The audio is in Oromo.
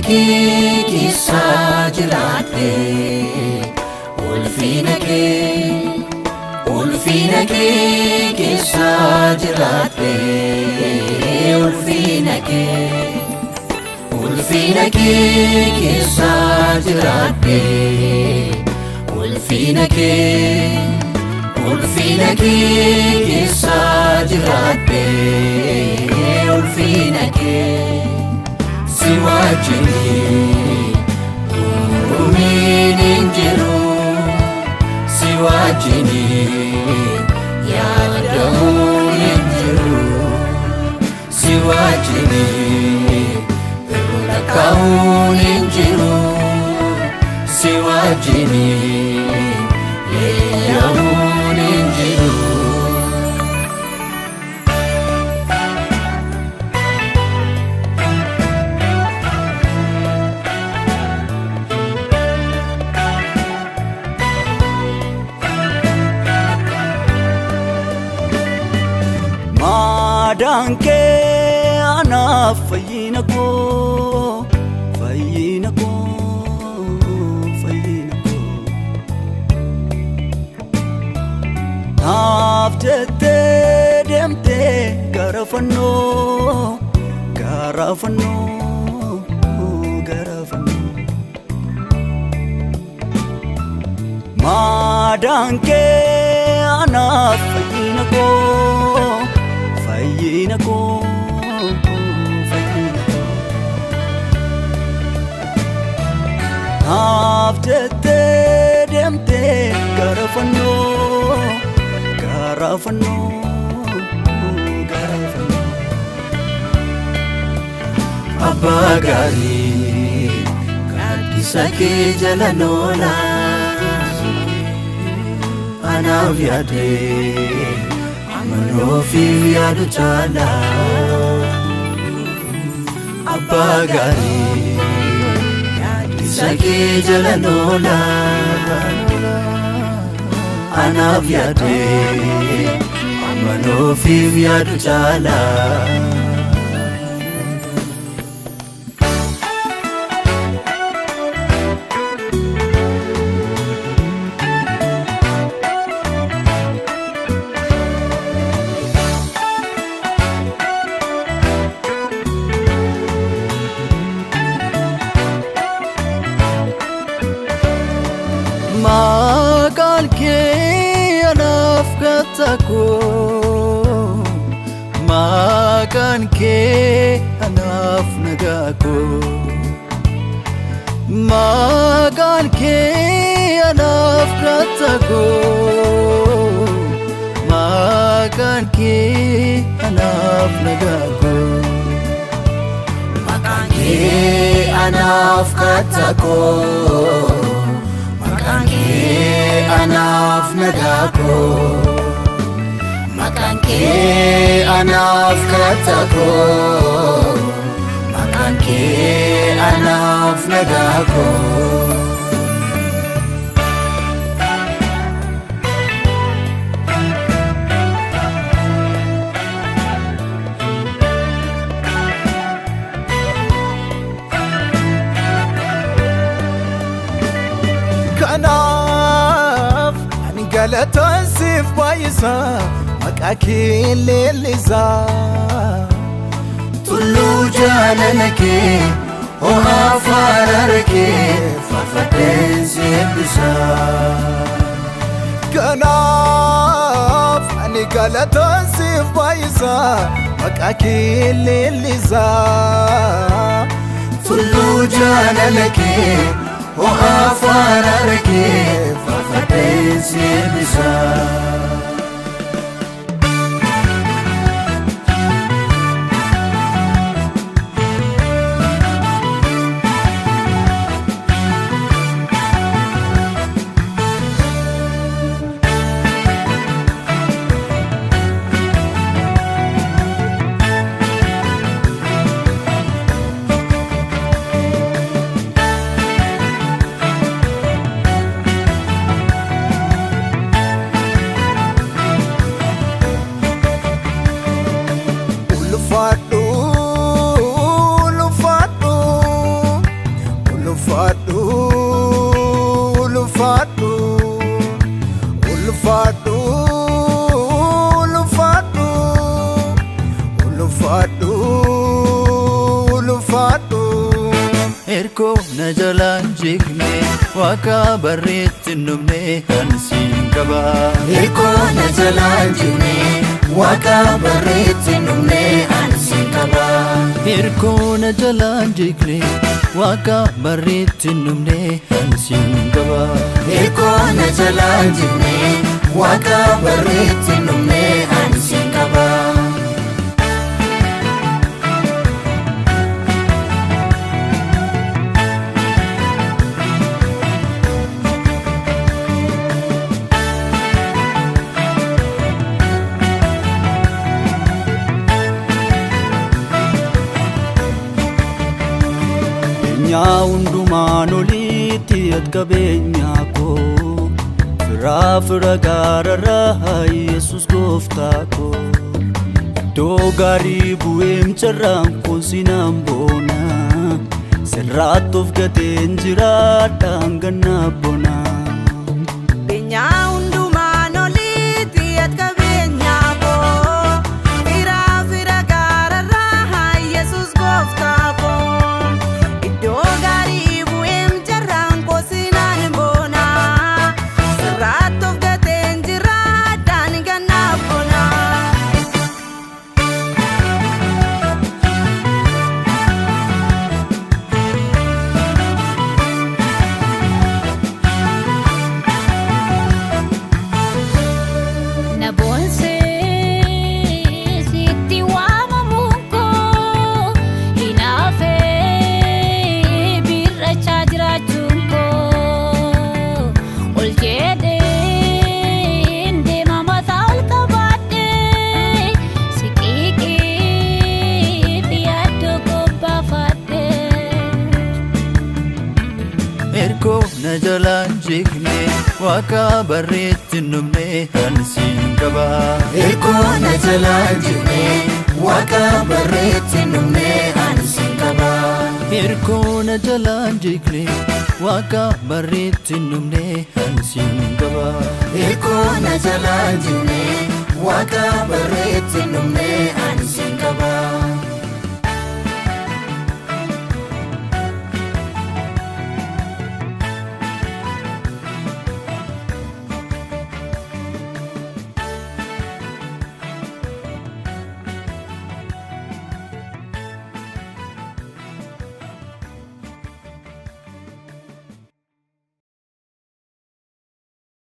keessa jiraadhe ulfina kee keessa jiraadhe ulfina kee keessa jiraadhe ulfina kee keessa jiraadhe ulfina kee si wajjini dhumiin hin jiru si wajjini yaadamuun hin jiru si wajjini lakkaa'uun hin jiru si wajjini leeyyamuun hin jiru. Maadaan kee anaaf fayyina koo naaf jettee deemtee gara fannoo maadaan kee anaaf fayyina koo naaf jettee deemtee gara fannoo Abbaa gaarii gaaddisa kee jala noolaa anaaf yaadee amanoofiif yaadu caalaa Abbaa gaarii gaaddisa kee jala noolaa anaaf yaadee amanoofiif yaadu caalaa. Maqaan kee anaaf gattaakoo maqaan kee anaaf nagaakoo maqaan kee anaaf gattaakoo maqaan kee anaaf nagaakoo Maqaan kee anaaf gattaakoo Maqaan kee anaaf nagaakoo Maqaan kee anaaf gattaakoo Maqaan kee anaaf nagaakoo Kanaaf ani galatoon siif baay'isaa maqaa kee leellisaa Tulluu jaalala kee ho'aa faarara kee faarfadheen si eebbisaa Kanaaf ani galatoon siif baay'isaa maqaa kee leellisaa Tulluu jaalala kee ho'aa faarara kee faarfadheen si eebbisaa ulfaadhu ulfaadhu ulfaadhu ulfaadhu Erko na jalaan jikne Waaqa barreetti numne hansiin qaba Erko na jalaan jikne Waaqa barreetti numne hansiin qaba Erko na jalaan jikne Waaqa barreetti numne hansiin qaba Erko na jalaan jikne Waaqa barreetti numne hansiin qaba hundumaan olitti qabeenya koo fira gaararraa Yesus gooftaa koo iddoo gaarii bu'eem carraan koo sinaan boona sirraatti of gateen jiraadhaan gannaa bona Erko na jalaan jikne Waaqa barreetti numne hansiin qaba Erko na jalaan jikne Waaqa barreetti numne hansiin qaba Erko na jalaan jikne Waaqa barreetti numne hansiin qaba Erko na jalaan jikne Waaqa barreetti numne